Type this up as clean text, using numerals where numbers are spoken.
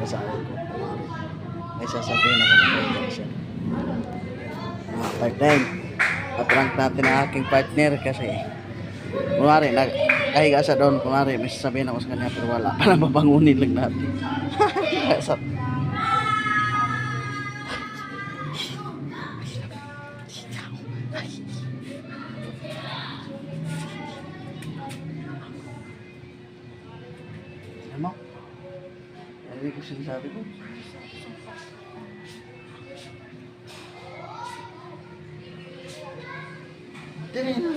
asawa ko. May sasabihin ako ng kaibigan siya. Part-time. Paprank natin ang aking partner kasi kunwari, nagkahiga siya doon, kunwari, may sasabihin ako sa kanya pero wala. Para mabangunin lang natin. Ano mo? Ano ko sinasabi ko? Dili na.